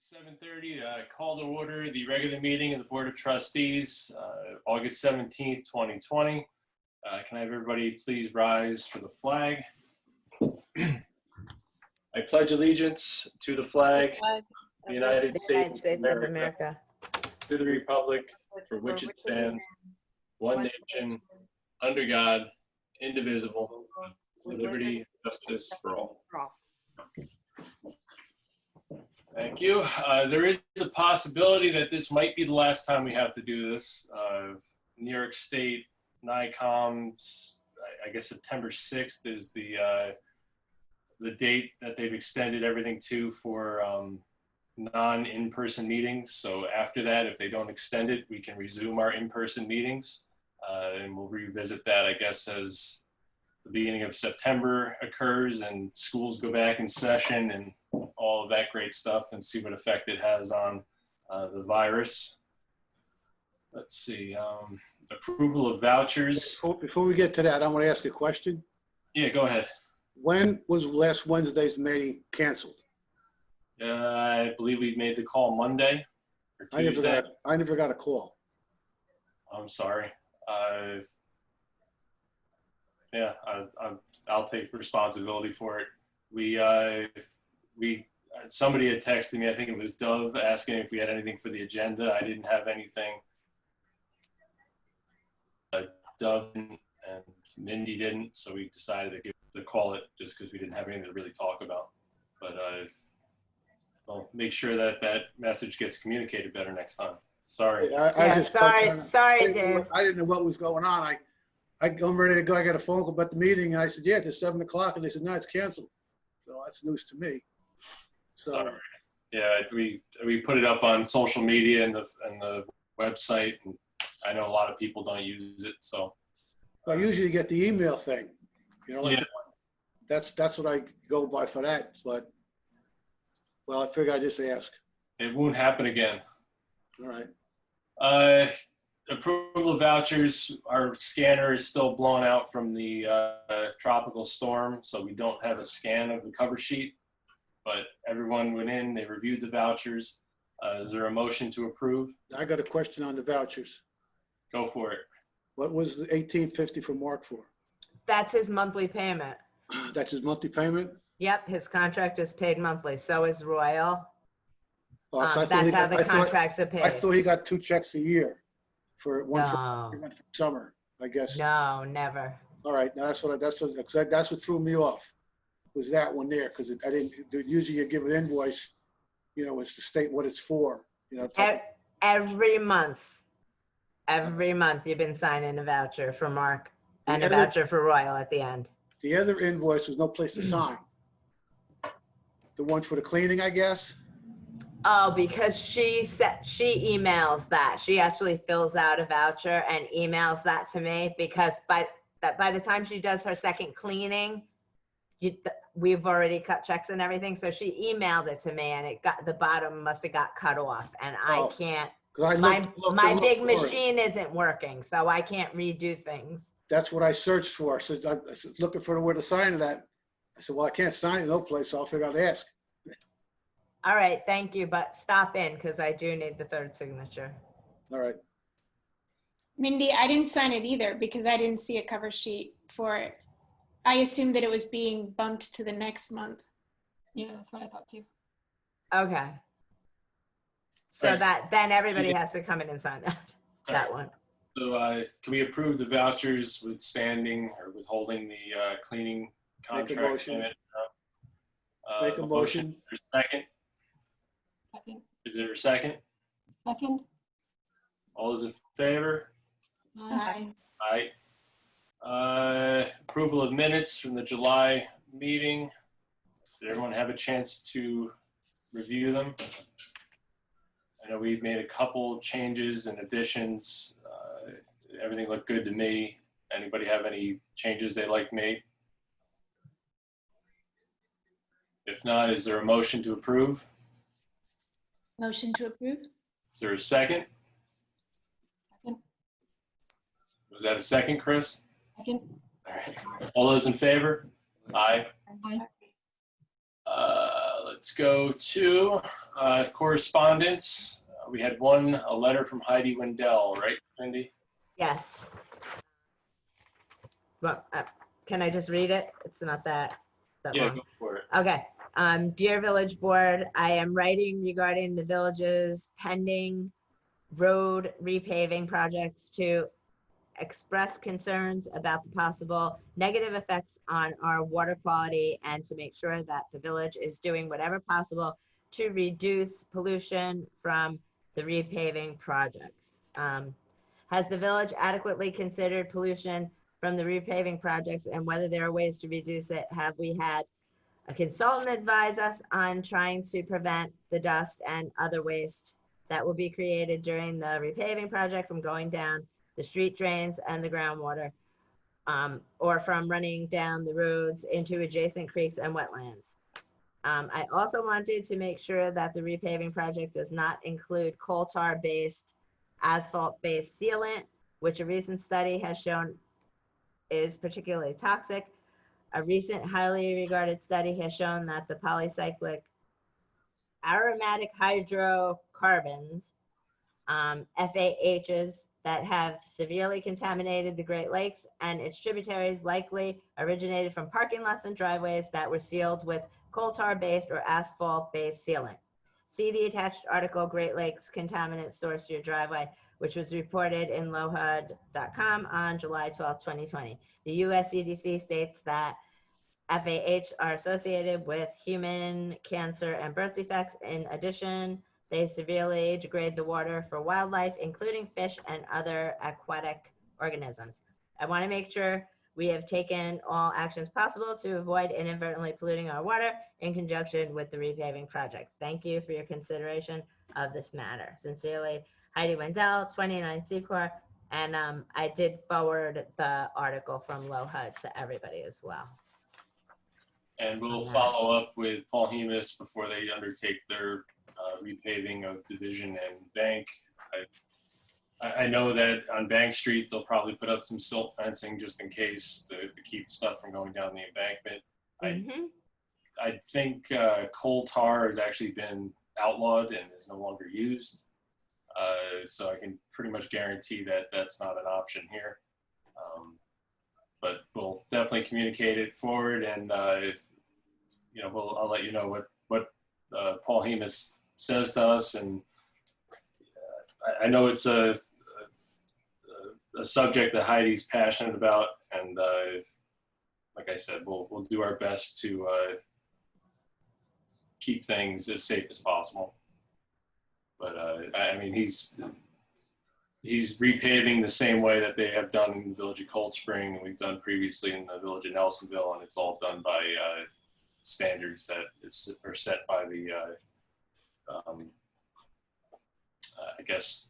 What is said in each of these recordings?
7:30, call to order the regular meeting of the Board of Trustees, August 17th, 2020. Can I have everybody please rise for the flag? I pledge allegiance to the flag of the United States of America, to the republic for which it stands, one nation, under God, indivisible, with liberty and justice for all. Thank you. There is a possibility that this might be the last time we have to do this. New York State NICOM, I guess September 6th is the date that they've extended everything to for non-in-person meetings. So after that, if they don't extend it, we can resume our in-person meetings. And we'll revisit that, I guess, as the beginning of September occurs and schools go back in session and all of that great stuff, and see what effect it has on the virus. Let's see, approval of vouchers. Before we get to that, I want to ask a question. Yeah, go ahead. When was last Wednesday's meeting canceled? I believe we made the call Monday or Tuesday. I never got a call. I'm sorry. Yeah, I'll take responsibility for it. Somebody had texted me, I think it was Dove, asking if we had anything for the agenda. I didn't have anything. Dove and Mindy didn't, so we decided to call it just because we didn't have anything to really talk about. But I'll make sure that that message gets communicated better next time. Sorry. Sorry, Dave. I didn't know what was going on. I'm ready to go. I got a phone call about the meeting, and I said, yeah, it's 7 o'clock, and they said, no, it's canceled. So that's news to me. So sorry. Yeah, we put it up on social media and the website, and I know a lot of people don't use it. So I usually get the email thing, you know, like yeah. That's what I go by for that. But well, I figure I just ask. It won't happen again. All right. Approval of vouchers. Our scanner is still blown out from the tropical storm, so we don't have a scan of the cover sheet. But everyone went in, they reviewed the vouchers. Is there a motion to approve? I got a question on the vouchers. Go for it. What was the $18.50 for Mark for? That's his monthly payment. That's his monthly payment? Yep, his contract is paid monthly. So is Royal. Oh, so That's how the contracts are paid. I thought he got 2 checks a year for one No. for summer, I guess. No, never. All right, now that's what threw me off. Was that one there? Because I didn't. Usually you give an invoice, you know, it's to state what it's for. You know. Every month you've been signing a voucher for Mark and a voucher for Royal at the end. The other invoice was no place to sign. The one for the cleaning, I guess. Oh, because she emails that. She actually fills out a voucher and emails that to me, because by the time she does her second cleaning, we've already cut checks and everything. So she emailed it to me, and the bottom must have got cut off, and I can't. My big machine isn't working, so I can't redo things. That's what I searched for. So I was looking for where to sign that. I said, well, I can't sign it no place, so I'll figure out to ask. All right, thank you, but stop in because I do need the third signature. All right. Mindy, I didn't sign it either because I didn't see a cover sheet for it. I assumed that it was being bumped to the next month. Yeah, that's what I thought too. Okay. So Right. then everybody has to come in and sign that one. So can we approve the vouchers withstanding or withholding the cleaning contract? Make a motion. Payment? Make a motion. Is there a second? Second. Is there a second? Second. All those in favor? Aye. Aye. Approval of minutes from the July meeting. Did everyone have a chance to review them? I know we've made a couple changes and additions. Everything looked good to me. Anybody have any changes they'd like made? If not, is there a motion to approve? Motion to approve. Is there a second? Second. Was that a second, Chris? Second. All right. All those in favor? Aye. Aye. Let's let's go to correspondence. We had a letter from Heidi Wendell, right, Mindy? Yes. Well, can I just read it? It's not that Yeah, long. go for it. Okay. Dear Village Board, I am writing regarding the village's pending road repaving projects to express concerns about the possible negative effects on our water quality and to make sure that the village is doing whatever possible to reduce pollution from the repaving projects. Has the village adequately considered pollution from the repaving projects and whether there are ways to reduce it? Have we had a consultant advise us on trying to prevent the dust and other waste that will be created during the repaving project from going down the street drains and the groundwater, or from running down the roads into adjacent creeks and wetlands? I also wanted to make sure that the repaving project does not include coal tar-based, asphalt-based sealant, which a recent study has shown is particularly toxic. A recent highly regarded study has shown that the polycyclic aromatic hydrocarbons, FAHs, that have severely contaminated the Great Lakes and its tributaries likely originated from parking lots and driveways that were sealed with coal tar-based or asphalt-based sealant. See the attached article, Great Lakes Contaminants Source to Your Driveway, which was reported in lowhud.com on July 12, 2020. The US CDC states that FAH are associated with human cancer and birth defects. In addition, they severely degrade the water for wildlife, including fish and other aquatic organisms. I want to make sure we have taken all actions possible to avoid inadvertently polluting our water in conjunction with the repaving project. Thank you for your consideration of this matter. Sincerely, Heidi Wendell, 29 Secor. And I did forward the article from Low HUD to everybody as well. And we'll follow up with Paul Hemus before they undertake their repaving of Division and Bank. I know that on Bank Street, they'll probably put up some silt fencing just in case to keep stuff from going down the embankment. I think coal tar has actually been outlawed and is no longer used. So I can pretty much guarantee that that's not an option here. But we'll definitely communicate it forward, and you know, I'll let you know what Paul Hemus says to us. And I know it's a subject that Heidi's passionate about, and like I said, we'll do our best to keep things as safe as possible. But I mean, he's repaving the same way that they have done in the village of Cold Spring, and we've done previously in the village of Nelsonville, and it's all done by standards that are set by the, I guess,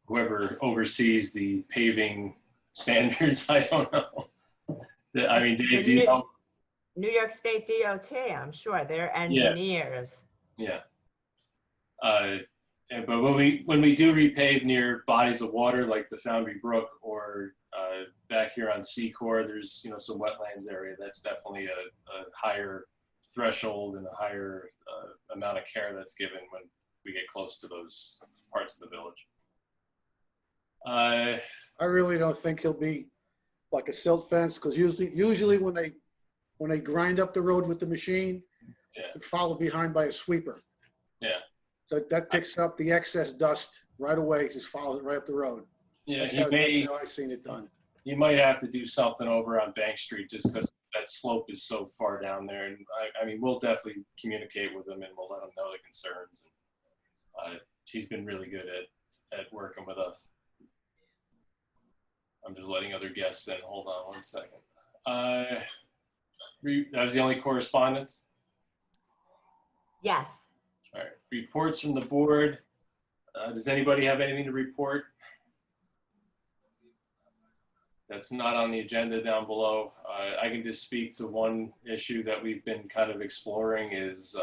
whoever oversees the paving standards. I don't know. I mean, do you know? New York State DOT, I'm sure. They're engineers. Yeah. But when we do repave near bodies of water like the Foundry Brook or back here on Secor, there's some wetlands area. That's definitely a higher threshold and a higher amount of care that's given when we get close to those parts of the village. I really don't think he'll be like a silt fence, because usually when they grind up the road with the machine, it's followed behind by a sweeper. Yeah. So that picks up the excess dust right away, just follows it right up the road. Yeah, that's how I've seen it done. You might have to do something over on Bank Street just because that slope is so far down there. And I mean, we'll definitely communicate with him and we'll let him know the concerns. And, he's been really good at working with us. I'm just letting other guests in. Hold on one second. That was the only correspondence? Yes. All right, reports from the board. Does anybody have anything to report? That's not on the agenda down below. I can just speak to one issue that we've been kind of exploring is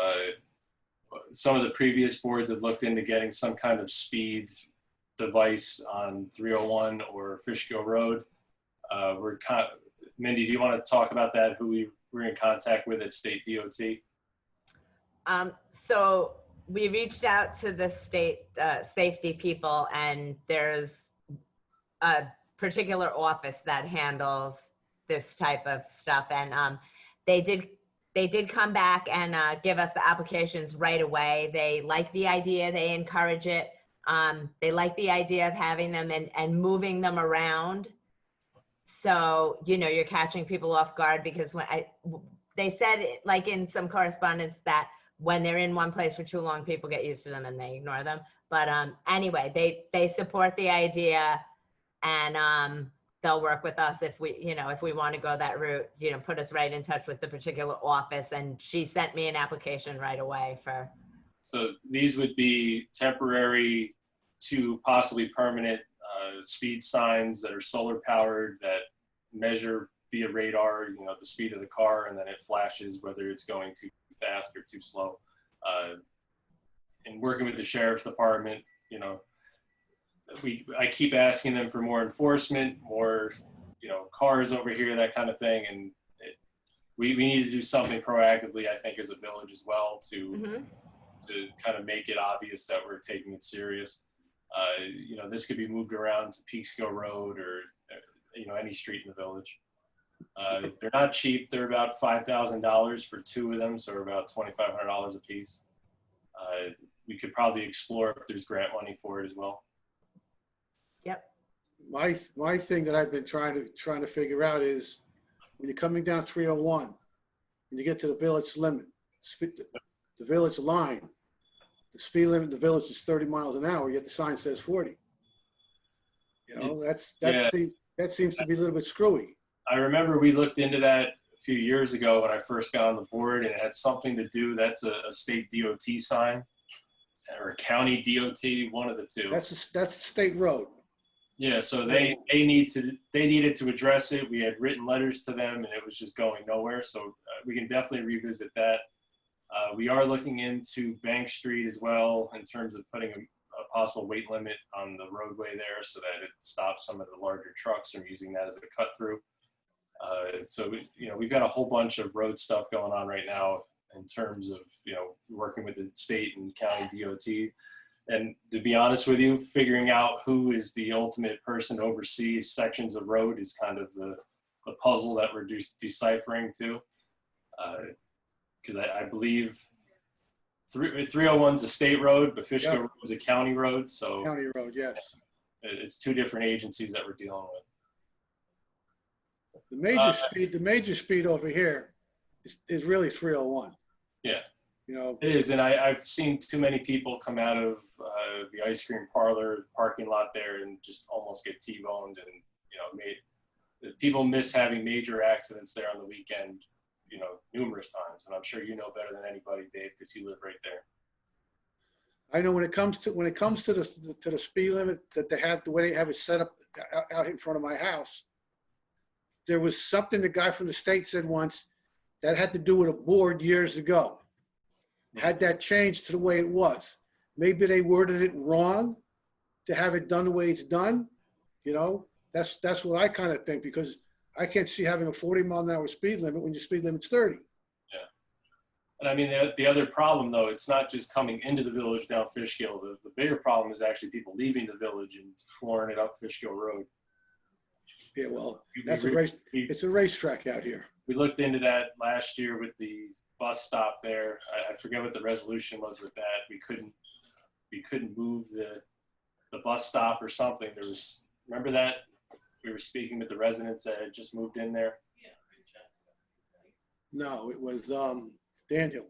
some of the previous boards have looked into getting some kind of speed device on 301 or Fishkill Road. Mindy, do you want to talk about that? Who we're in contact with at State DOT? So we reached out to the state safety people, and there's a particular office that handles this type of stuff. And they did come back and give us the applications right away. They like the idea, they encourage it. They like the idea of having them and moving them around. So, you know, you're catching people off guard, because they said, like in some correspondence, that when they're in one place for too long, people get used to them and they ignore them. But anyway, they support the idea, and they'll work with us if we want to go that route, you know, put us right in touch with the particular office. And she sent me an application right away for. So these would be temporary to possibly permanent speed signs that are solar powered, that measure via radar, you know, the speed of the car, and then it flashes whether it's going too fast or too slow. And working with the sheriff's department, you know, I keep asking them for more enforcement, more, you know, cars over here, that kind of thing. And we need to do something proactively, I think, as a village as well, to kind of make it obvious that we're taking it serious. You know, this could be moved around to Peekskill Road, or, you know, any street in the village. They're not cheap. They're about $5,000 for two of them, so about $2,500 a piece. We could probably explore if there's grant money for it as well. Yep. My thing that I've been trying to figure out is, when you're coming down 301, when you get to the village limit, the village line, the speed limit in the village is 30 miles an hour, yet the sign says 40. You know, that seems to be a little bit screwy. I remember we looked into that a few years ago when I first got on the board, and it had something to do, that's a state DOT sign, or a county DOT, one of the two. That's a state road. Yeah, so they needed to address it. We had written letters to them, and it was just going nowhere. So we can definitely revisit that. We are looking into Bank Street as well, in terms of putting a possible weight limit on the roadway there, so that it stops some of the larger trucks from using that as a cut through. So you know, we've got a whole bunch of road stuff going on right now, in terms of, you know, working with the state and county DOT. And to be honest with you, figuring out who is the ultimate person to oversee sections of road is kind of the puzzle that we're deciphering too. Because I believe 301's a state road, but Fishkill Road is a county road. So County road, yes. It's two different agencies that we're dealing with. The major speed over here is really 301. Yeah. You know, it is, and I've seen too many people come out of the ice cream parlor parking lot there and just almost get T-boned, and, you know, people miss having major accidents there on the weekend, you know, numerous times. And I'm sure you know better than anybody, Dave, because you live right there. I know when it comes to the speed limit that they have, the way they have it set up out in front of my house, there was something the guy from the state said once that had to do with a board years ago. Had that changed to the way it was. Maybe they worded it wrong to have it done the way it's done. You know, that's what I kind of think, because I can't see having a 40-mile-an-hour speed limit when your speed limit's 30. Yeah. And I mean, the other problem, though, it's not just coming into the village down Fishkill. The bigger problem is actually people leaving the village and flooring it up Fishkill Road. Yeah, well, it's a racetrack out here. We looked into that last year with the bus stop there. I forget what the resolution was with that. We couldn't move the bus stop or something. There was, remember that? We were speaking with the residents that had just moved in there. No, it was Daniel.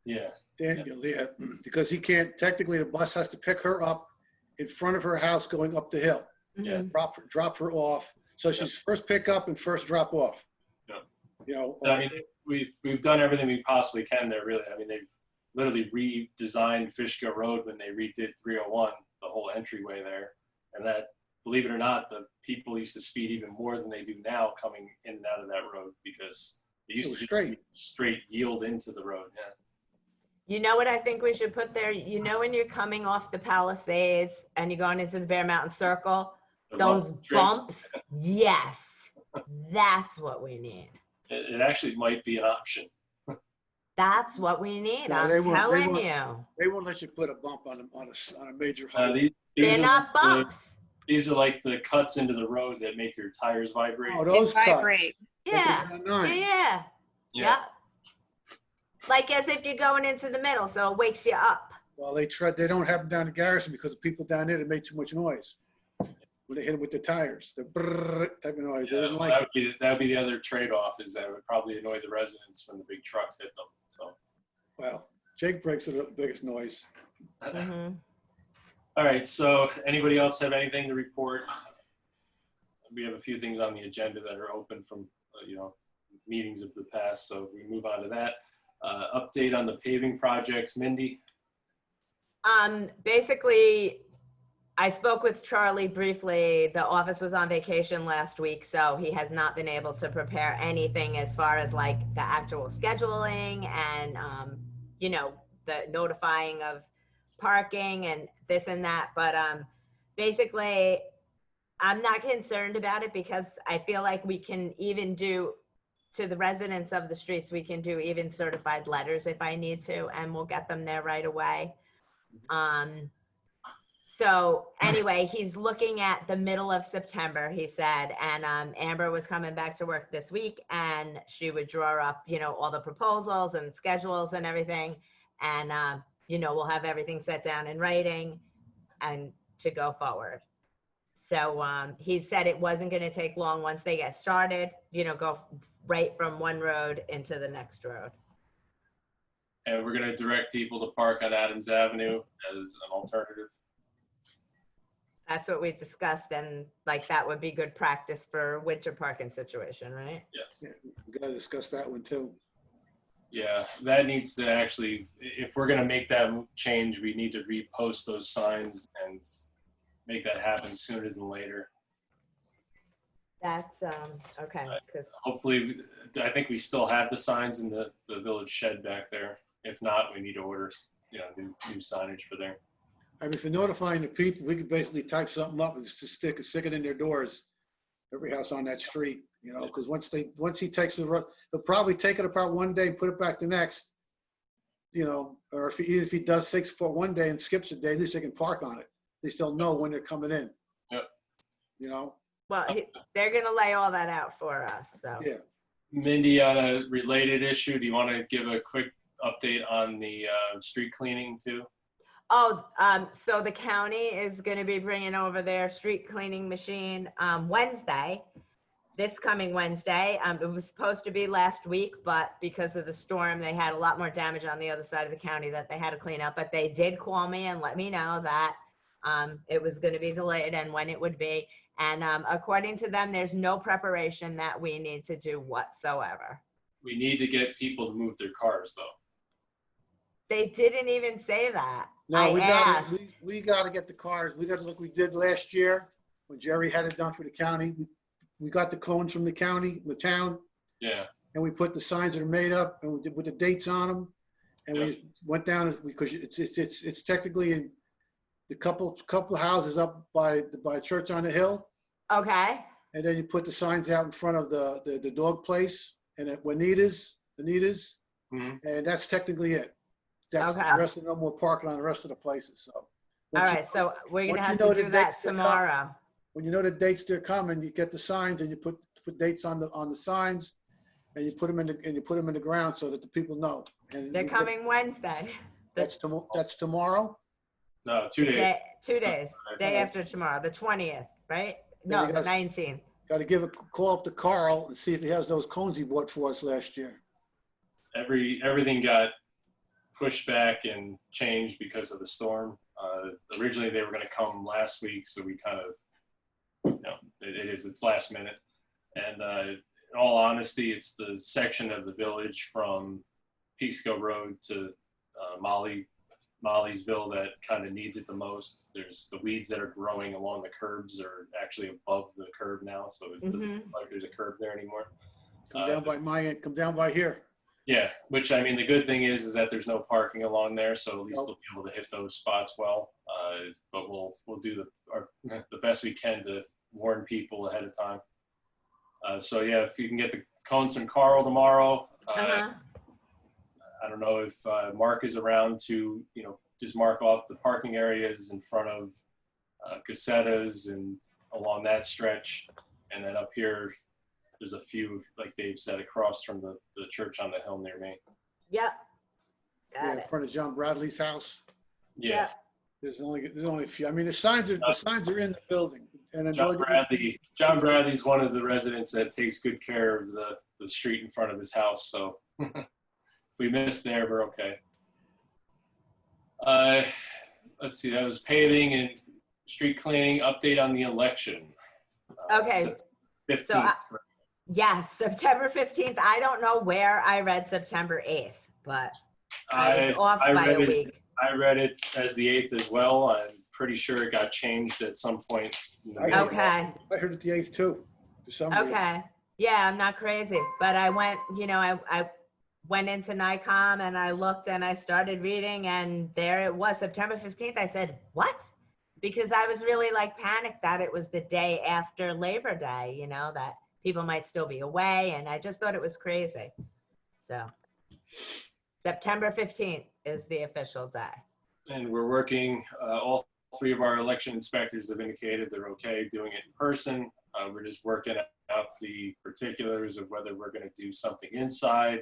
Yeah. Daniel, yeah. Because he can't, technically the bus has to pick her up in front of her house going up the hill. Yeah. Drop her off. So she's first pick up and first drop off. Yeah. You know, I mean, we've done everything we possibly can there, really. I mean, they've literally redesigned Fishkill Road when they redid 301, the whole entryway there. And that, believe it or not, the people used to speed even more than they do now coming in and out of that road, because they used to straight yield into the road. Yeah. You know what I think we should put there? You know, when you're coming off the Palisades and you're going into the Bear Mountain Circle, those bumps, yes, that's what we need. It actually might be an option. That's what we need. No, I'm they won't- they telling won't. you. They won't let you put a bump on a major Uh, highway. these, They're these are not the- bumps. These are like the cuts into the road that make your tires vibrate. Oh, those cuts. vibrate. Yeah. Like a Yeah. 9. Yeah. Yeah. Like as if you're going into the middle, so it wakes you up. Well, they don't have them down in Garrison because the people down there, they make too much noise. When they hit them with the tires, the brrrr type of noise. They Yeah, didn't well, like it. that would be the other trade-off, is that would probably annoy the residents when the big trucks hit them. So, Well, Jake breaks are the biggest noise. Mhm. all right. So, anybody else have anything to report? We have a few things on the agenda that are open from meetings of the past. So we move on to that. Update on the paving projects, Mindy. Basically, I spoke with Charlie briefly. The office was on vacation last week, so he has not been able to prepare anything as far as like the actual scheduling and, the notifying of parking and this and that. But basically, I'm not concerned about it because I feel like we can even do to the residents of the streets, we can do even certified letters if I need to, and we'll get them there right away. So anyway, he's looking at the middle of September, he said, and Amber was coming back to work this week and she would draw up, all the proposals and schedules and everything. And, we'll have everything set down in writing and to go forward. So he said it wasn't going to take long once they get started, go right from one road into the next road. And we're going to direct people to park on Adams Avenue as an alternative. That's what we discussed, and like that would be good practice for winter parking situation, right? Yes. Yeah, we gotta discuss that one too. Yeah, that needs to actually, if we're going to make that change, we need to repost those signs and make that happen sooner than later. That's, okay, because Hopefully, I think we still have the signs in the village shed back there. If not, we need to order, new signage for there. I mean, for notifying the people, we could basically type something up and just stick it in their doors. Every house on that street, because once he takes the road, he'll probably take it apart one day, put it back the next, or even if he does fix for one day and skips a day, at least they can park on it. At least they'll know when they're coming in. Yep. well, they're gonna lay all that out for us, so. Yeah. Mindy, on a related issue, do you want to give a quick update on the street cleaning too? Oh, so the county is gonna be bringing over their street cleaning machine, Wednesday, this coming Wednesday. It was supposed to be last week, but because of the storm, they had a lot more damage on the other side of the county that they had to clean up. But they did call me and let me know that it was gonna be delayed and when it would be. And according to them, there's no preparation that we need to do whatsoever. We need to get people to move their cars though. They didn't even say that. No, we asked. gotta get the cars. We gotta look, we did last year when Jerry had it done for the county. We got the cones from the county, the town, Yeah. and we put the signs that are made up and we did with the dates on them. And Yeah. we went down because it's technically in the couple houses up by Church on the Hill. Okay, And then you put the signs out in front of the dog place and at Juanita's, Mhm. and that's technically it. That's Okay. the rest of no more parking on the rest of the places, so. all once you- right, so we're gonna once you have know to the do that dates they're tomorrow. When you know the dates they're coming, you get the signs and you put dates on the signs and you put them in the ground so that the people know. And They're we get- coming Wednesday. That's tomorrow? No, 2 days. 2 days, day Okay. after tomorrow, the 20th, right? Then No, you the gotta- 19th. Got to give a call up to Carl and see if he has those cones he bought for us last year. Everything got pushed back and changed because of the storm. Originally they were going to come last week, so we kind of, it's last minute. And in all honesty, it's the section of the village from Pisco Road to Molliesville that kind of needs it the most. There's the weeds that are growing along the curbs are actually above the curb now, so it doesn't look like there's a curb there anymore. Come down by my end, come down by here. Yeah, which I mean, the good thing is that there's no parking along there, so at least Nope. they'll be able to hit those spots well. But we'll do the best we can to warn people ahead of time. So yeah, if you can get the cones from Carl tomorrow, Uh-huh. I don't know if Mark is around to, just mark off the parking areas in front of Casetas and along that stretch. And then up here, there's a few, like Dave said, across from the church on the hill near me. Yep. Yeah, Got in it. front of John Bradley's house. Yeah. Yep. There's only a few. I mean, the signs are in the building. And John Bradley's one of the residents that takes good care of the street in front of his house. So if we miss there, we're okay. Let's see, that was paving and street cleaning. Update on the election. Okay. 15th. Yes, September 15th. I don't know where I read September 8th, but I was off by a week. I read it as the 8th as well. I'm pretty sure it got changed at some point. Okay. I heard it the 8th too. For some reason. Okay. Yeah, I'm not crazy, but I went, I went into NICOM and I looked and I started reading and there it was, September 15th. I said, what? Because I was really like panicked that it was the day after Labor Day, that people might still be away. And I just thought it was crazy. So September 15th is the official day. And we're working, all 3 of our election inspectors have indicated they're okay doing it in person. We're just working out the particulars of whether we're going to do something inside,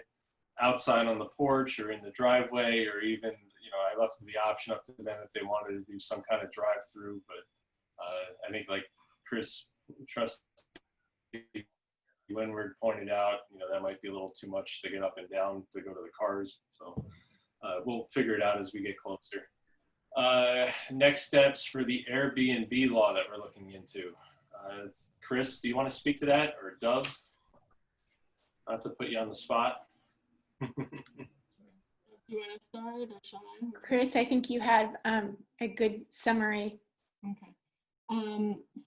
outside on the porch, or in the driveway, or even, I left the option up to them if they wanted to do some kind of drive-through. But I think, like Chris Trustee Windward pointed out, that might be a little too much to get up and down to go to the cars. So we'll figure it out as we get closer. Next steps for the AIR BNB law that we're looking into. Chris, do you want to speak to that, or Doug? Not to put you on the spot. You want to start or shall I? Chris, I think you had a good summary. Okay.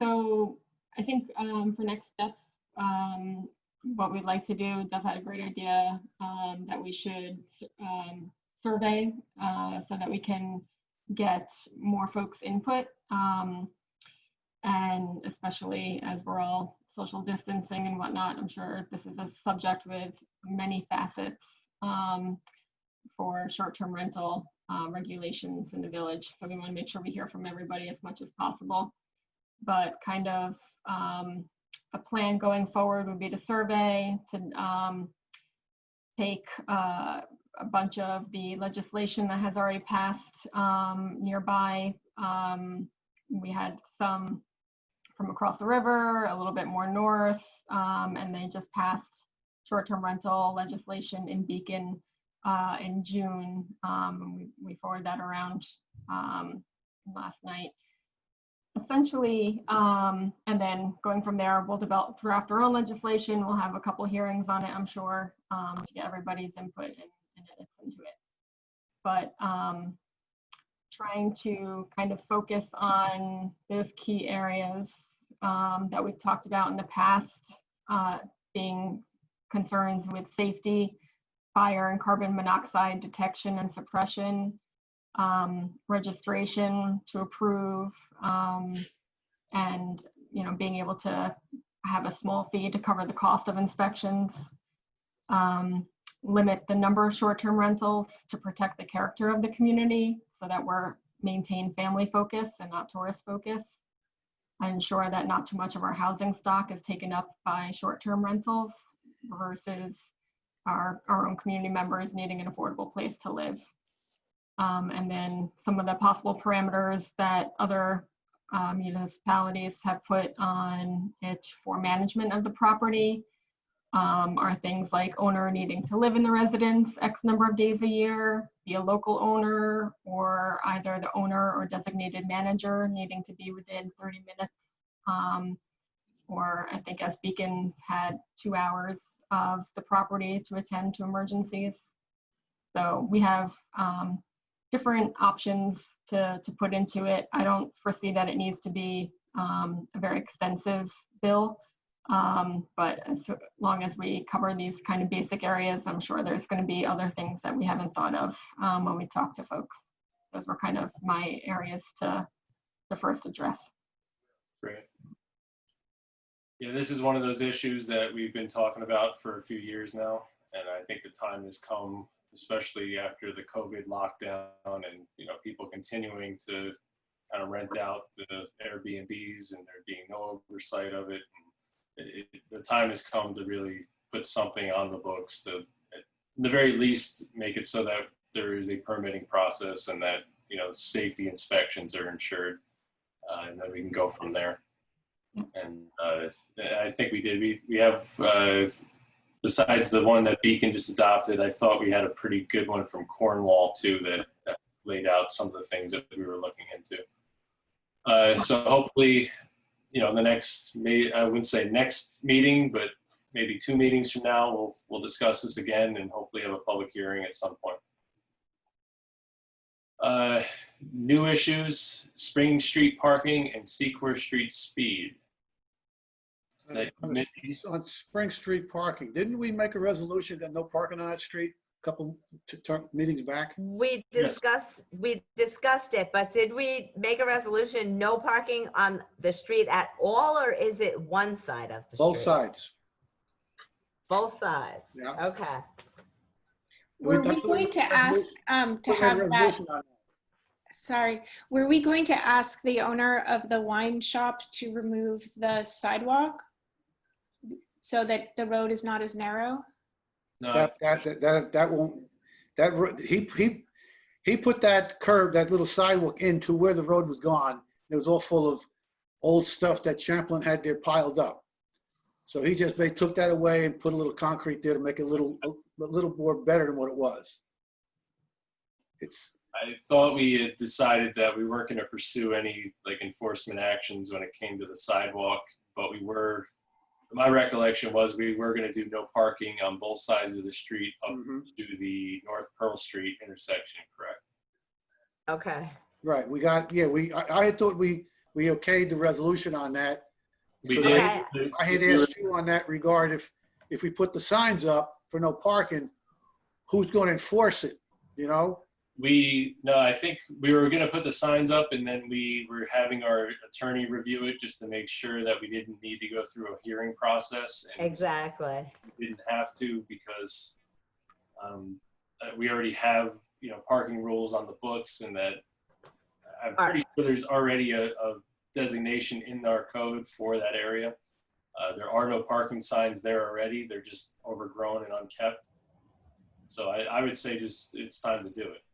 So I think for next steps, what we'd like to do, Jeff had a great idea that we should survey so that we can get more folks' input. And especially as we're all social distancing and whatnot, I'm sure this is a subject with many facets for short-term rental regulations in the village. So we want to make sure we hear from everybody as much as possible. But kind of a plan going forward would be to survey, to take a bunch of the legislation that has already passed nearby. We had some from across the river, a little bit more north, and they just passed short-term rental legislation in Beacon in June. We forwarded that around last night. Essentially, and then going from there, we'll draft our own legislation. We'll have a couple hearings on it, I'm sure, to get everybody's input and edits into it. But trying to kind of focus on those key areas that we've talked about in the past, being concerns with safety, fire and carbon monoxide detection and suppression, registration to approve, and being able to have a small fee to cover the cost of inspections, limit the number of short-term rentals to protect the character of the community so that we're maintain family focus and not tourist focus, and ensure that not too much of our housing stock is taken up by short-term rentals versus our own community members needing an affordable place to live. And then some of the possible parameters that other municipalities have put on it for management of the property are things like owner needing to live in the residence X number of days a year, be a local owner, or either the owner or designated manager needing to be within 30 minutes. Or I think as Beacon had 2 hours of the property to attend to emergencies. So we have different options to put into it. I don't foresee that it needs to be a very extensive bill, but as long as we cover these kind of basic areas, I'm sure there's going to be other things that we haven't thought of when we talk to folks. Those were kind of my areas to first address. Great. Yeah, this is one of those issues that we've been talking about for a few years now, and I think the time has come, especially after the COVID lockdown and, you know, people continuing to kind of rent out the Airbnbs and there being no oversight of it. The time has come to really put something on the books to, at the very least, make it so that there is a permitting process and that, you know, safety inspections are ensured, and then we can go from there. And I think we did. We have, besides the one that Beacon just adopted, I thought we had a pretty good one from Cornwall too that laid out some of the things that we were looking into. So hopefully, you know, the next, I wouldn't say next meeting, but maybe 2 meetings from now, we'll discuss this again and hopefully have a public hearing at some point. New issues, Spring Street parking and Secor Street speed. Is that On Spring Street parking, didn't we make a resolution that no parking on that street a couple meetings back? We discussed it, but did we make a resolution, no parking on the street at all, or is it one side of the street? Both sides. Both sides. Yeah. Okay. Were we going to ask to have that? Sorry, were we going to ask the owner of the wine shop to remove the sidewalk so that the road is not as narrow? No, That won't, he put that curb, that little sidewalk into where the road was gone. It was all full of old stuff that Champlin had there piled up. So he just, they took that away and put a little concrete there to make it a little more better than what it was. I thought we had decided that we weren't going to pursue any like enforcement actions when it came to the sidewalk, but we were, my recollection was we were going to do no parking on both sides of the street up to the North Pearl Street intersection, correct? Okay. Right, we got, yeah, I had thought we okayed the resolution on that. We Because did. I had asked you on that regard, if we put the signs up for no parking, who's going to enforce it, you know? No, I think we were going to put the signs up and then we were having our attorney review it just to make sure that we didn't need to go through a hearing process. And Exactly. we didn't have to because we already have, you know, parking rules on the books, and that I'm pretty sure there's already a designation in our code for that area. There are no parking signs there already. They're just overgrown and unkept. So I would say just it's time to do it.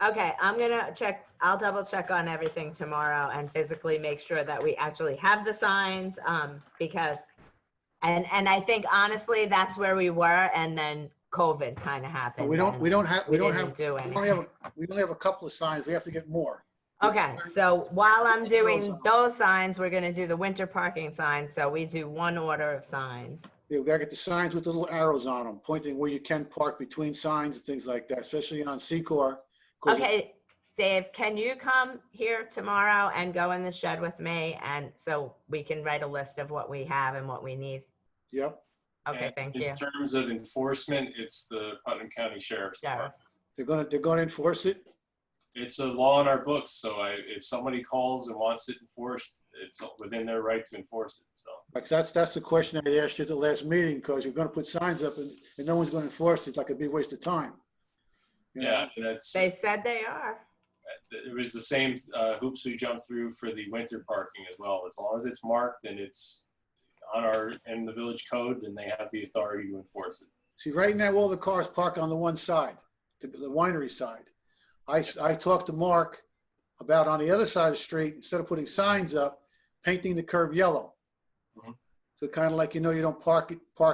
Okay, I'm gonna check, I'll double check on everything tomorrow and physically make sure that we actually have the signs, because, and I think honestly, that's where we were, and then COVID kind of happened. We only have a couple of signs. We have to get more. Okay, so while I'm doing those signs, we're gonna do the winter parking signs, so we do one order of signs. Yeah, we gotta get the signs with the little arrows on them, pointing where you can park between signs and things like that, especially on Secor. Okay, Dave, can you come here tomorrow and go in the shed with me, and so we can write a list of what we have and what we need? Yep. Okay, And thank you. in terms of enforcement, it's the Putnam County Sheriff's Department. They're gonna enforce it. It's a law in our books, so if somebody calls and wants it enforced, it's within their right to enforce it. So Because that's the question I asked you at the last meeting, because you're gonna put signs up and no one's gonna enforce it. It's like a big waste of time. You know? yeah, and that's, They said they are. it was the same hoops we jumped through for the winter parking as well. As long as it's marked and it's in the village code, then they have the authority to enforce it. See, right now, all the cars park on the one side, the winery side. I talked to Mark about on the other side of the street, instead of putting signs up, painting the curb yellow. So kind of like, you know, you don't park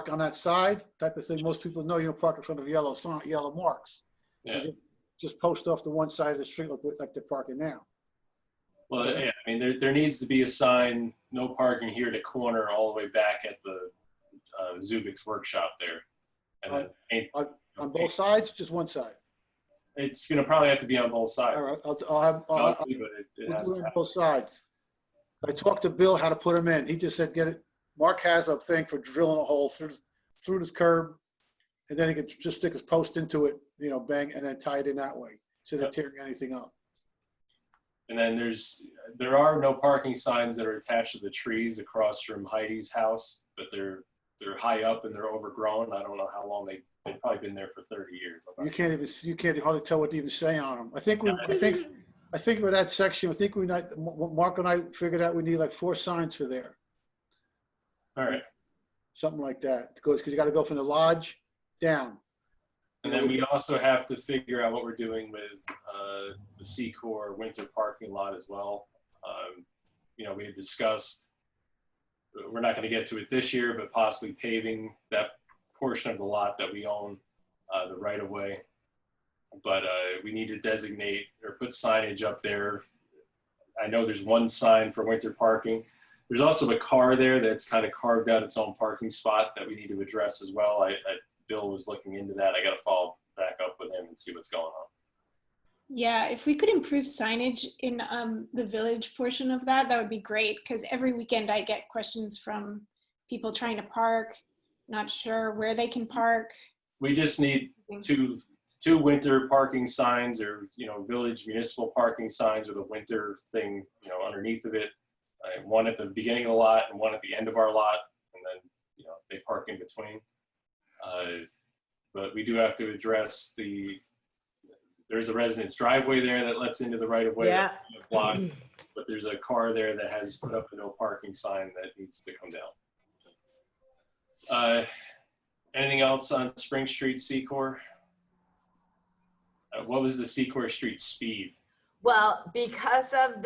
on that side type of thing. Most people know you don't park in front of yellow marks. Yeah. Just post off the one side of the street like they're parking now. Well, yeah, I mean, there needs to be a sign, no parking here to corner all the way back at the Zubik's workshop there. And then On both sides, just one side. it's going to probably have to be on both sides. All right, I'll But it we'll has do to it on happen. both sides. I talked to Bill how to put them in. He just said, get it. Mark has a thing for drilling a hole through this curb, and then he can just stick his post into it, you know, bang, and then tie it in that way instead of tearing anything up. And then there are no parking signs that are attached to the trees across from Heidi's house, but they're high up and they're overgrown. I don't know how long they they've probably been there for 30 years. You can't hardly tell what to even say on them. I think with that section, Mark and I figured out we need like 4 signs for there. All right. Something like that. Because you got to go from the lodge down. And then we also have to figure out what we're doing with the Secor winter parking lot as well. You know, we had discussed, we're not going to get to it this year, but possibly paving that portion of the lot that we own, the right of way. But we need to designate or put signage up there. I know there's one sign for winter parking. There's also a car there that's kind of carved out its own parking spot that we need to address as well. Bill was looking into that. I got to follow back up with him and see what's going on. Yeah, if we could improve signage in the village portion of that, that would be great. Because every weekend I get questions from people trying to park, not sure where they can park. We just need two winter parking signs, or, you know, village municipal parking signs with a winter thing, you know, underneath of it. One at the beginning of the lot and one at the end of our lot, and then, you know, they park in between. But we do have to address there's a residence driveway there that lets into the right of way. Yeah. Block, but there's a car there that has put up a no parking sign that needs to come down. Anything else on Spring Street, Secor? What was the Secor Street speed? Well, because of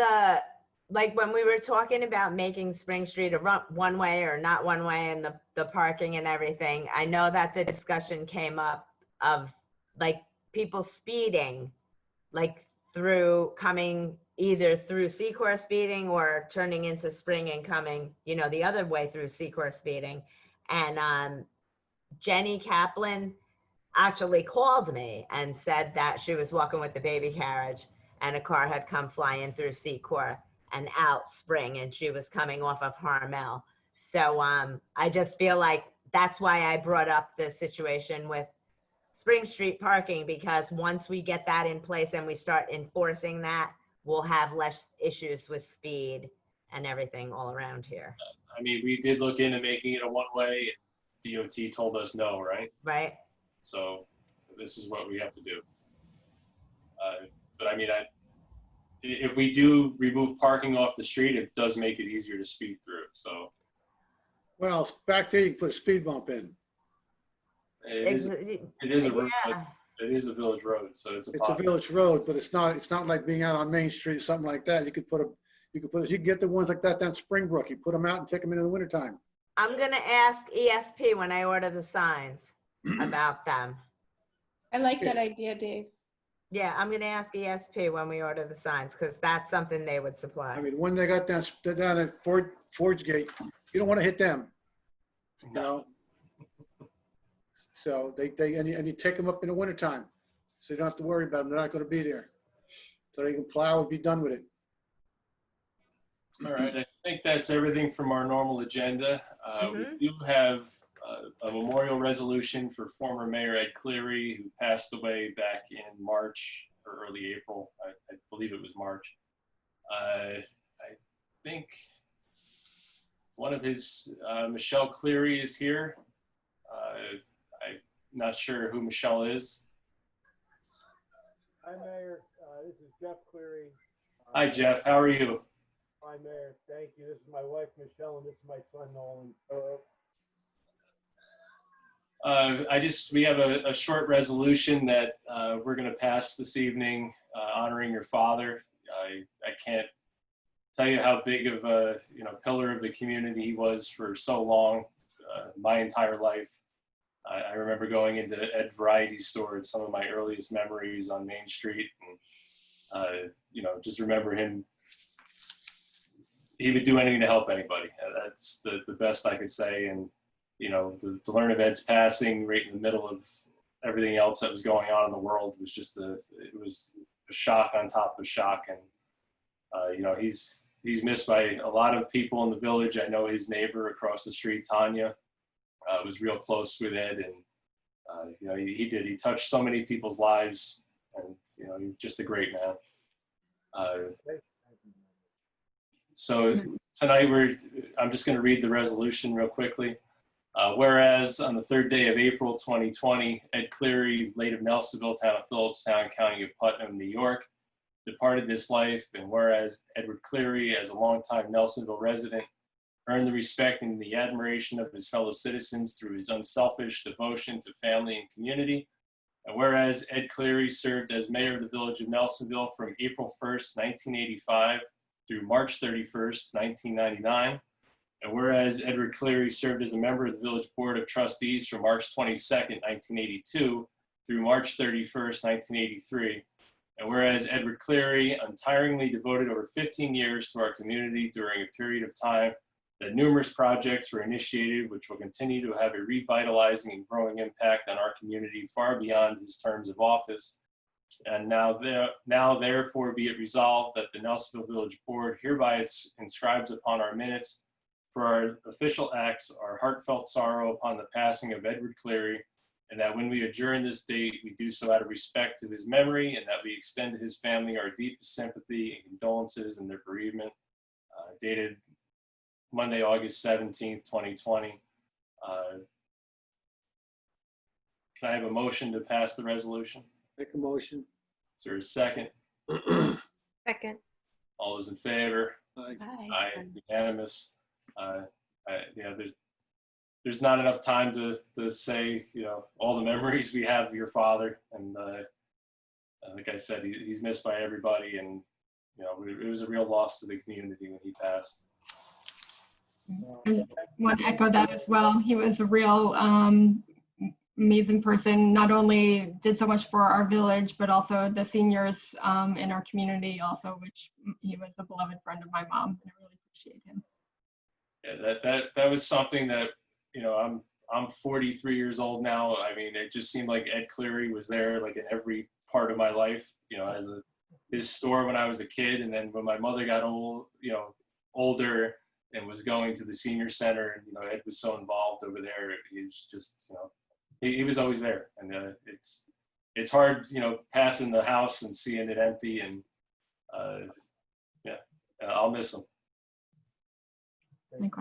like when we were talking about making Spring Street a one way or not one way, and the parking and everything, I know that the discussion came up of like people speeding, like coming either through Secor speeding or turning into Spring and coming, you know, the other way through Secor speeding. And Jenny Kaplan actually called me and said that she was walking with the baby carriage and a car had come flying through Secor and out Spring, and she was coming off of Harmel. So I just feel like that's why I brought up the situation with Spring Street parking, because once we get that in place and we start enforcing that, we'll have less issues with speed and everything all around here. I mean, we did look into making it a one-way. DOT told us no, right? Right. So this is what we have to do. But I mean, if we do remove parking off the street, it does make it easier to speed through. So, Well, back there you can put a speed bump in. it is a road. Yeah. It is a village road, so it's It's a village road, but it's not like being out on Main Street or something like that. You can get the ones like that down Springbrook. You put them out and take them in the wintertime. I'm gonna ask ESP when I order the signs about them. I like that idea, Dave. Yeah, I'm gonna ask ESP when we order the signs, because that's something they would supply. I mean, when they got down at Ford's Gate, you don't want to hit them, you know? So and you take them up in the wintertime, so you don't have to worry about them. They're not going to be there. So they can plow and be done with it. All right, I think that's everything from our normal agenda. We do have a memorial resolution for former Mayor Ed Cleary, who passed away back in March or early April. I believe it was March. I think one of his, Michelle Cleary, is here. I'm not sure who Michelle is. Hi, Mayor. This is Jeff Cleary. Hi, Jeff. How are you? Hi, Mayor. Thank you. This is my wife, Michelle, and this is my son, Nolan. We have a short resolution that we're going to pass this evening honoring your father. I can't tell you how big of a pillar of the community he was for so long, my entire life. I remember going into Ed Variety Store. It's some of my earliest memories on Main Street, and just remember him. He would do anything to help anybody. That's the best I could say. And to learn of Ed's passing right in the middle of everything else that was going on in the world was just it was a shock on top of shock. And he's missed by a lot of people in the village. I know his neighbor across the street, Tanya, was real close with Ed, and he touched so many people's lives, and he's just a great man. So tonight I'm just going to read the resolution real quickly. Whereas on the 3rd day of April 2020, Ed Cleary, late of Nelsonville, town of Phillipstown, county of Putnam, New York, departed this life. And whereas Edward Cleary, as a longtime Nelsonville resident, earned the respect and the admiration of his fellow citizens through his unselfish devotion to family and community. And whereas Ed Cleary served as mayor of the village of Nelsonville from April 1st, 1985 through March 31st, 1999. And whereas Edward Cleary served as a member of the Village Board of Trustees from March 22nd, 1982 through March 31st, 1983. And whereas Edward Cleary untiringly devoted over 15 years to our community during a period of time that numerous projects were initiated which will continue to have a revitalizing and growing impact on our community far beyond his terms of office. And now therefore be it resolved that the Nelsonville Village Board hereby inscribes upon our minutes for our official acts our heartfelt sorrow upon the passing of Edward Cleary, and that when we adjourn this date, we do so out of respect to his memory, and that we extend to his family our deepest sympathy and condolences in their bereavement. Dated Monday, August 17th, 2020. Can I have a motion to pass the resolution? Make a motion. Is there a second? Second. All those in favor? Aye. Aye, unanimous. Yeah, there's not enough time to say, you know, all the memories we have of your father. And like I said, he's missed by everybody. And, you know, it was a real loss to the community when he passed. I want to echo that as well. He was a real amazing person. Not only did so much for our village, but also the seniors in our community also, which he was a beloved friend of my mom, and I really appreciate him. Yeah, that was something that, you know, I'm 43 years old now. I mean, it just seemed like Ed Cleary was there like in every part of my life, you know, as his store when I was a kid. And then when my mother got older and was going to the senior center, and, you know, Ed was so involved over there. He was just, you know, he was always there. And it's hard, you know, passing the house and seeing it empty. And yeah, I'll miss him. Thank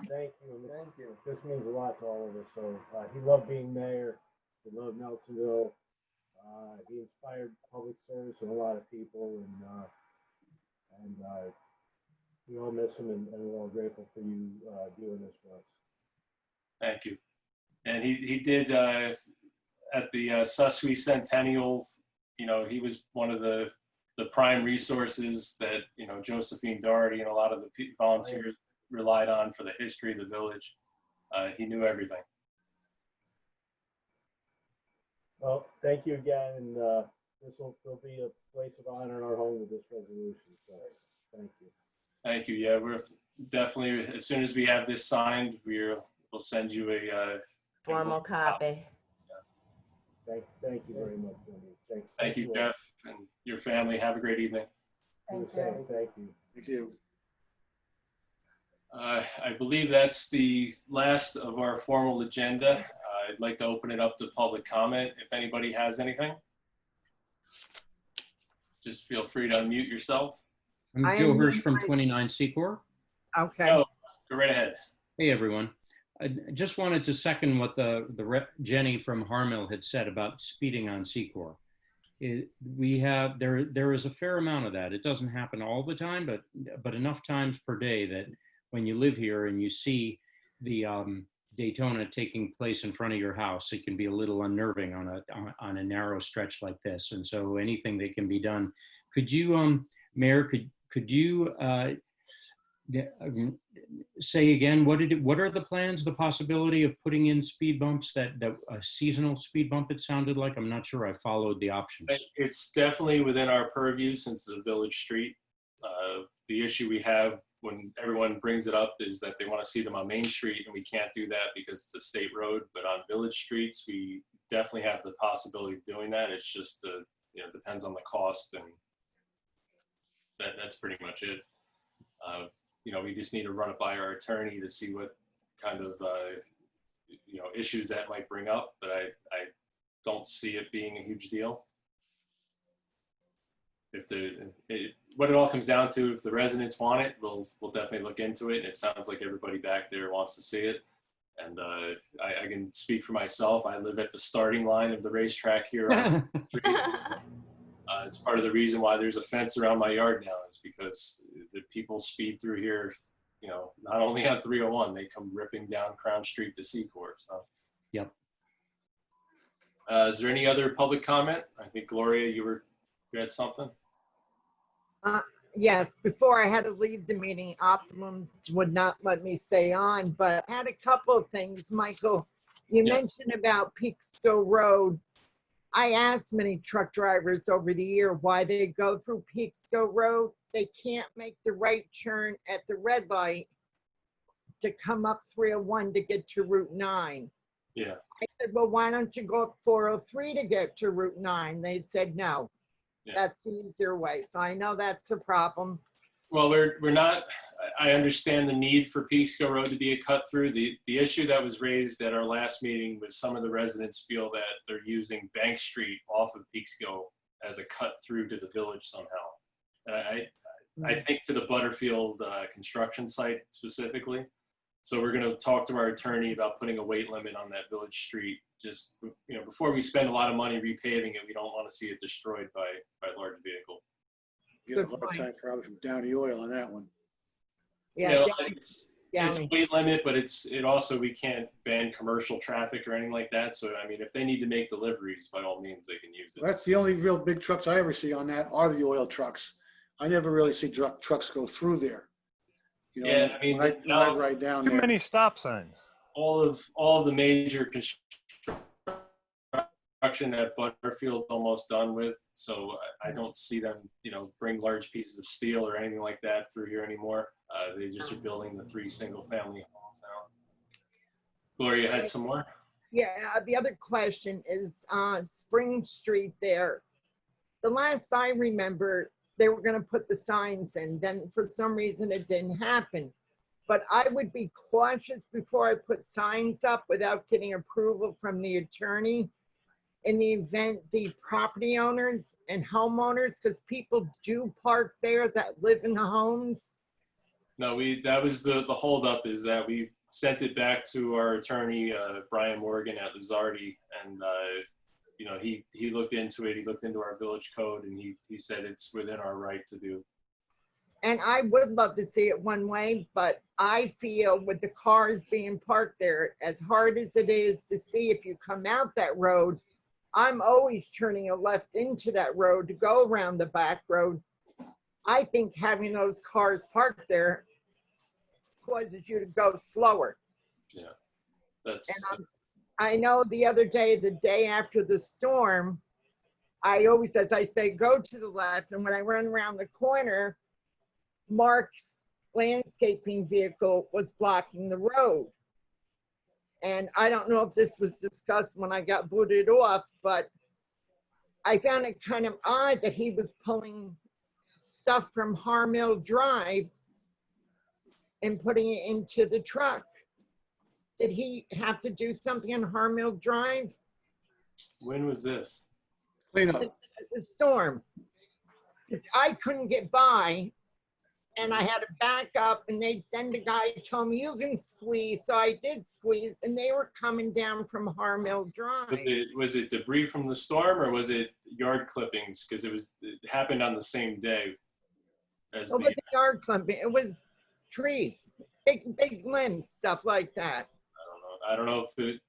you. This means a lot to all of us. So he loved being mayor. He loved Nelsonville. He inspired public service in a lot of people, and we all miss him, and we're all grateful for you doing this for us. Thank you. And he did at the Susui Centennial. You know, he was one of the prime resources that, you know, Josephine Doherty and a lot of the volunteers relied on for the history of the village. He knew everything. Well, thank you again, and this will be a place of honor in our home with this resolution. So, thank you. Thank you. Yeah, we're definitely, as soon as we have this signed, we'll send you a Formal copy. Thank you very much, Mindy. Thank you, Jeff, and your family. Have a great evening. Thank you. Thank you. I believe that's the last of our formal agenda. I'd like to open it up to public comment if anybody has anything. Just feel free to unmute yourself. I'm Joe Hirsch from 29 Secor. Okay. Oh, go right ahead. Hey, everyone. I just wanted to second what the rep Jenny from Harmill had said about speeding on Secor. There is a fair amount of that. It doesn't happen all the time, but enough times per day that when you live here and you see the Daytona taking place in front of your house, it can be a little unnerving on a narrow stretch like this. And so anything that can be done. Could you, Mayor, could you say again, what are the plans, the possibility of putting in speed bumps, that a seasonal speed bump, it sounded like? I'm not sure I followed the options. It's definitely within our purview since it's a village street. The issue we have when everyone brings it up is that they want to see them on Main Street, and we can't do that because it's a state road. But on village streets, we definitely have the possibility of doing that. It's just, you know, depends on the cost, and that's pretty much it. You know, we just need to run it by our attorney to see what kind of, you know, issues that might bring up. But I don't see it being a huge deal. What it all comes down to, if the residents want it, we'll definitely look into it. And it sounds like everybody back there wants to see it. And I can speak for myself. I live at the starting line of the racetrack here on the street. It's part of the reason why there's a fence around my yard now, is because the people speed through here, you know, not only on 301, they come ripping down Crown Street to Secor. So, Yep. Is there any other public comment? I think Gloria, you had something. Yes, before I had to leave the meeting, Optimum would not let me stay on, but I had a couple of things. Michael, you mentioned about Peekskill Road. I asked many truck drivers over the year why they go through Peekskill Road. They can't make the right turn at the red light to come up 301 to get to Route 9. Yeah. I said, well, why don't you go up 403 to get to Route 9? They said, no. Yeah. That's the easier way. So I know that's a problem. Well, we're not, I understand the need for Peekskill Road to be a cut through. The issue that was raised at our last meeting was some of the residents feel that they're using Bank Street off of Peekskill as a cut through to the village somehow. I think to the Butterfield construction site specifically. So we're going to talk to our attorney about putting a weight limit on that village street. Just, you know, before we spend a lot of money repaving it, we don't want to see it destroyed by large vehicles. Get a hard time probably from Downey Oil on that one. Yeah, You know, it's a weight limit, but it also, we can't ban commercial traffic or anything like that. So, I mean, if they need to make deliveries, by all means, they can use it. That's the only real big trucks I ever see on that are the oil trucks. I never really see trucks go through there. You know, Yeah, I mean, when I drive right down Too there. many stop signs. all of the major construction at Butterfield almost done with, so I don't see them, you know, bring large pieces of steel or anything like that through here anymore. They just are building the 3 single-family homes now. Gloria had some more? Yeah, the other question is Spring Street there. The last I remember, they were going to put the signs in. Then for some reason it didn't happen. But I would be cautious before I put signs up without getting approval from the attorney in the event the property owners and homeowners, because people do park there that live in the homes. No, that was the holdup, is that we sent it back to our attorney, Brian Morgan at Lizardi, and you know, he looked into it. He looked into our village code, and he said it's within our right to do. And I would love to see it one way, but I feel with the cars being parked there, as hard as it is to see if you come out that road, I'm always turning a left into that road to go around the back road. I think having those cars parked there causes you to go slower. Yeah, that's. And I know the other day, the day after the storm, I always, as I say, go to the left. And when I run around the corner, Mark's landscaping vehicle was blocking the road. And I don't know if this was discussed when I got booted off, but I found it kind of odd that he was pulling stuff from Harmill Drive and putting it into the truck. Did he have to do something on Harmill Drive? When was this? Clean up. The storm. I couldn't get by and I had to back up, and then the guy told me, you can squeeze. So I did squeeze, and they were coming down from Harmill Drive. Was it debris from the storm, or was it yard clippings? Because it happened on the same day as It wasn't yard clipping, it was trees, big limbs, stuff like that. I don't know if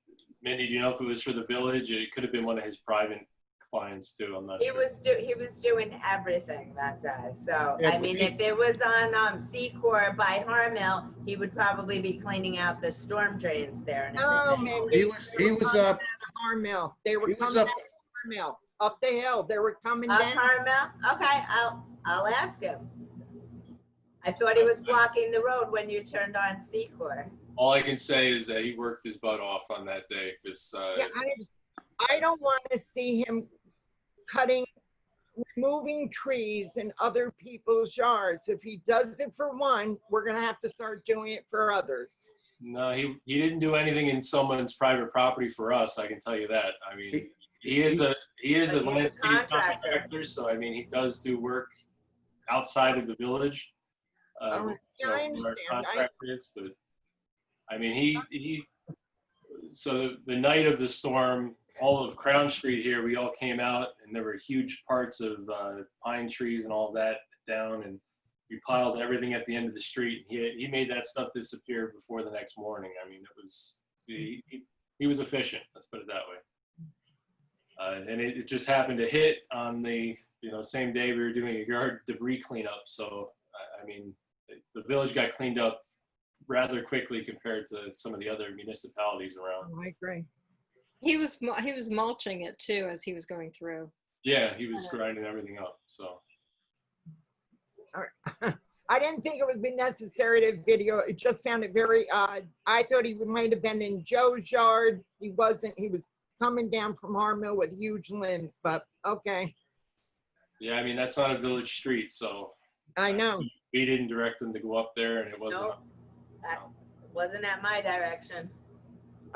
Mindy, do you know if it was for the village? It could have been one of his private clients too. I'm not sure. He was doing everything that day. So Yeah, I mean, if it was on Secor by Harmill, he would probably be cleaning out the storm drains there and No, everything. man, He was up. Harmill. They were He was coming up. out of Harmill, up the hill. They were coming Up down. Harmill? Okay, I'll ask him. I thought he was blocking the road when you turned on Secor. All I can say is that he worked his butt off on that day, because Yeah, I don't want to see him removing trees in other people's yards. If he does it for one, we're going to have to start doing it for others. no, he didn't do anything in someone's private property for us. I can tell you that. I mean, he is a But he's a landscape contractor. contractor, so I mean, he does do work outside of the village. Yeah, I where our understand. contractor is, but I mean, he so the night of the storm, all of Crown Street here, we all came out, and there were huge parts of pine trees and all that down, and we piled everything at the end of the street. He made that stuff disappear before the next morning. I mean, it was he was efficient. Let's put it that way. And it just happened to hit on the same day we were doing a yard debris cleanup. So I mean, the village got cleaned up rather quickly compared to some of the other municipalities around. I agree. He was mulching it too as he was going through. Yeah, he was grinding everything up. So. All right. I didn't think it would be necessary to video. It just sounded very odd. I thought he might have been in Joe's yard. He wasn't. He was coming down from Harmill with huge limbs, but okay. Yeah, I mean, that's not a village street, so. I know. We didn't direct them to go up there, and it wasn't. Nope. That wasn't at my direction.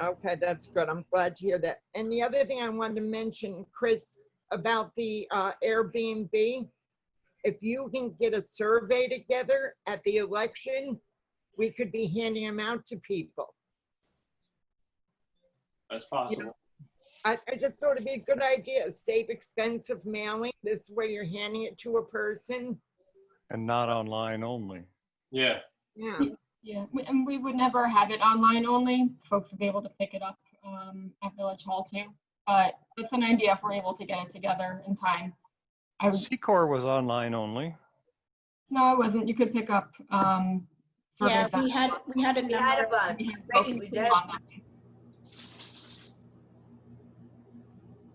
Okay, that's good. I'm glad to hear that. And the other thing I wanted to mention, Chris, about the Airbnb, if you can get a survey together at the election, we could be handing them out to people. That's possible. I just thought it'd be a good idea. Save expensive mailing. This way you're handing it to a person. And not online only. Yeah. Yeah. Yeah, and we would never have it online only. Folks would be able to pick it up at Village Hall too. But it's an idea if we're able to get it together in time. Secor was online only. No, it wasn't. You could pick up. Yeah, surveys we had a We had a number. bunch. We had folks We did. on that.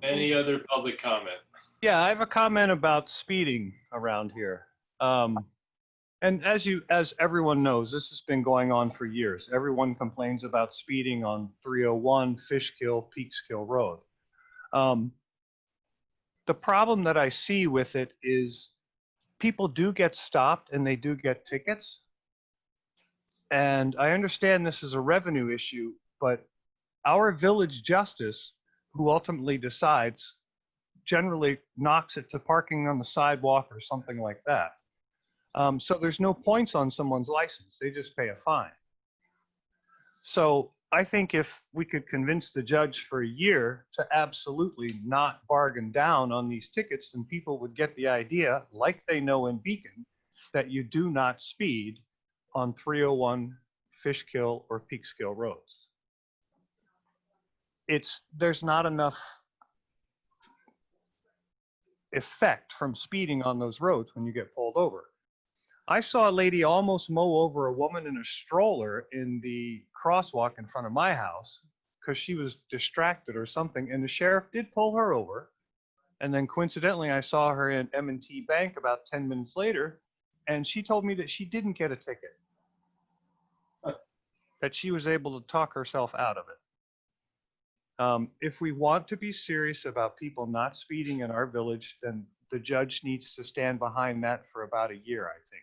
Any other public comment? Yeah, I have a comment about speeding around here. And as everyone knows, this has been going on for years. Everyone complains about speeding on 301 Fishkill, Peekskill Road. The problem that I see with it is people do get stopped and they do get tickets. And I understand this is a revenue issue, but our village justice, who ultimately decides, generally knocks it to parking on the sidewalk or something like that. So there's no points on someone's license. They just pay a fine. So I think if we could convince the judge for a year to absolutely not bargain down on these tickets, then people would get the idea, like they know in Beacon, that you do not speed on 301 Fishkill or Peekskill roads. There's not enough effect from speeding on those roads when you get pulled over. I saw a lady almost mow over a woman in a stroller in the crosswalk in front of my house because she was distracted or something, and the sheriff did pull her over. And then coincidentally, I saw her in M&T Bank about 10 minutes later, and she told me that she didn't get a ticket, that she was able to talk herself out of it. If we want to be serious about people not speeding in our village, then the judge needs to stand behind that for about a year, I think,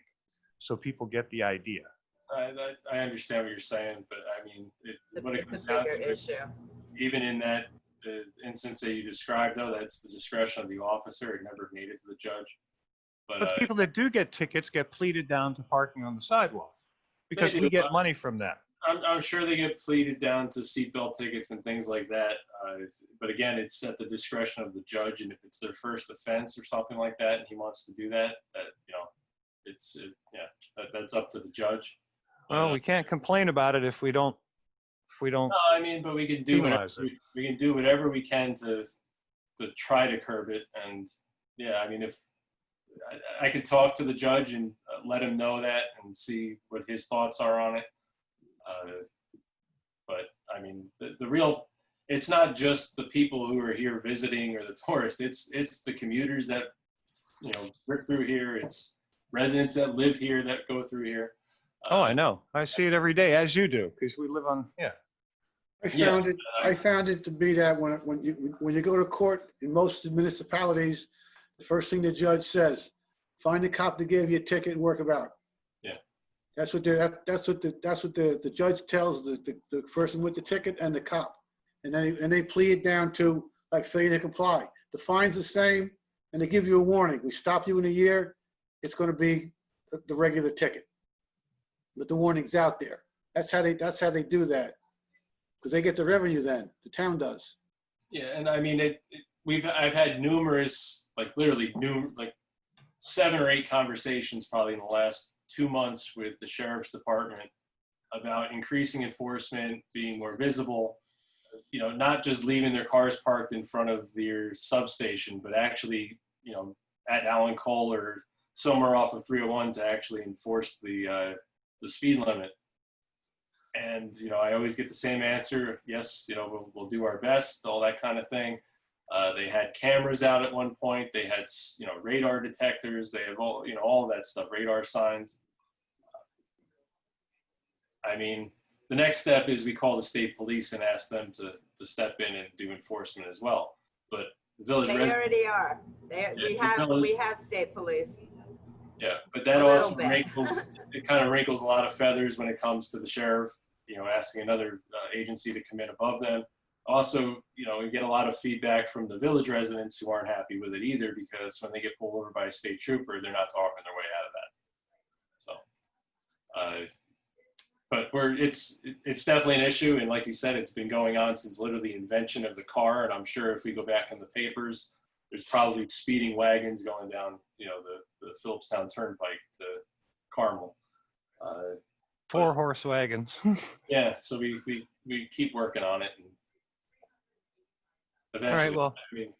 so people get the idea. I understand what you're saying, but I mean, when it It's comes a down bigger to it, issue. even in that instance that you described, though, that's the discretion of the officer. It never made it to the judge. But people that do get tickets get pleaded down to parking on the sidewalk because They we do, get money from that. I'm sure they get pleaded down to seatbelt tickets and things like that. But again, it's at the discretion of the judge, and if it's their first offense or something like that, and he wants to do that, that's up to the judge. Well, we can't complain about it if we don't. No, I mean, but we can do whatever we can do whatever we can to try to curb it. And yeah, I mean, if I could talk to the judge and let him know that and see what his thoughts are on it. But I mean, the real, it's not just the people who are here visiting or the tourists. It's the commuters that rip through here. It's residents that live here that go through here. Oh, I know. I see it every day, as you do, because we live on. Yeah. I found it to be that when you go to court in most municipalities, the first thing the judge says, find a cop to give you a ticket and work about it. Yeah. That's what the judge tells the person with the ticket and the cop, and they plead it down to like failure to comply. The fine's the same, and they give you a warning. We stop you in a year, it's going to be the regular ticket, but the warning's out there. That's how they do that. because they get the revenue then, the town does. Yeah, and I mean, I've had numerous, like literally like 7 or 8 conversations probably in the last 2 months with the sheriff's department about increasing enforcement, being more visible, you know, not just leaving their cars parked in front of their substation, but actually, you know, at Allen Cole or somewhere off of 301 to actually enforce the speed limit. And, you know, I always get the same answer. Yes, you know, we'll do our best, all that kind of thing. They had cameras out at one point. They had, you know, radar detectors. They have all, you know, all of that stuff, radar signs. I mean, the next step is we call the state police and ask them to step in and do enforcement as well. But the village They residents, already are. We have state police. yeah, but that A little also bit. it kind of wrinkles a lot of feathers when it comes to the sheriff, you know, asking another agency to come in above them. Also, you know, we get a lot of feedback from the village residents who aren't happy with it either, because when they get pulled over by a state trooper, they're not talking their way out of that. So, but it's definitely an issue, and like you said, it's been going on since literally the invention of the car. And I'm sure if we go back in the papers, there's probably speeding wagons going down, you know, the Phillipstown Turnpike to Carmel. 4-horse wagons. Yeah, so we keep working on it, and eventually, All right, well, I mean,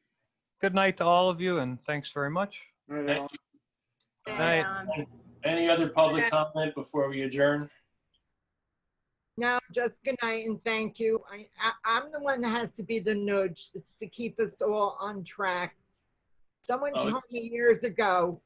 good night to all of you, and thanks very much. All right, thank Alan. you. Good night. Any other public comment before we adjourn? No, just good night and thank you. I'm the one that has to be the nudge. It's to keep us all on track. Someone Oh, told me years ago,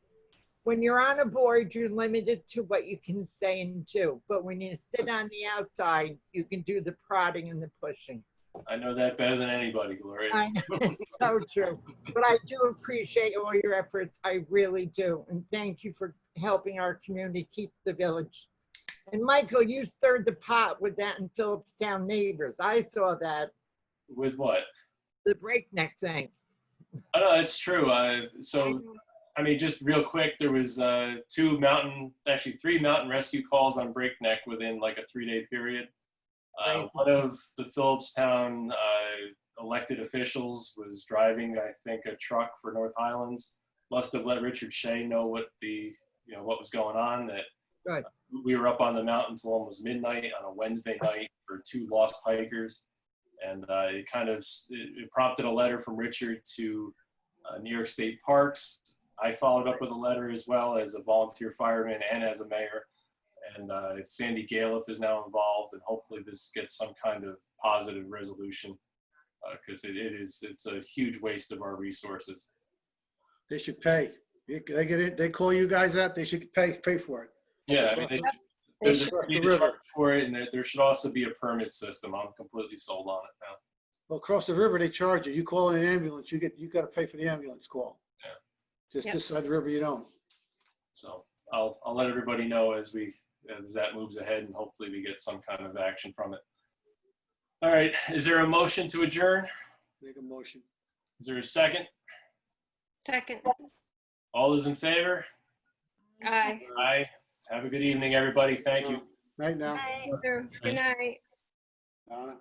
when you're on a board, you're limited to what you can say and do. But when you sit on the outside, you can do the prodding and the pushing. I know that better than anybody, Gloria. I know, it's so true. But I do appreciate all your efforts. I really do. And thank you for helping our community keep the village. And Michael, you stirred the pot with that in Phillipstown neighbors. I saw that, With what? the breakneck thing. I know, it's true. So, I mean, just real quick, there was 3 mountain rescue calls on breakneck within like a 3-day period. Crazy. One of the Phillipstown elected officials was driving, I think, a truck for North Highlands. Must have let Richard Shea know what was going on. That Good. We were up on the mountain until almost midnight on a Wednesday night for 2 lost hikers, and it prompted a letter from Richard to New York State Parks. I followed up with a letter as well as a volunteer fireman and as a mayor. And Sandy Galiff is now involved, and hopefully this gets some kind of positive resolution, because it's a huge waste of our resources. They should pay. They get it. They call you guys out. They should pay for it. Yeah, I mean, there's a charge for it, and there should also be a permit system. I'm completely sold on it now. Well, across the river, they charge you. You call in an ambulance, you got to pay for the ambulance call. Yeah. Just this side of the river, you don't. So I'll let everybody know as that moves ahead, and hopefully we get some kind of action from it. All right, is there a motion to adjourn? Make a motion. Is there a second? Second. All those in favor? Aye. Aye. Have a good evening, everybody. Thank you. Night now. Bye. Good night. Donna.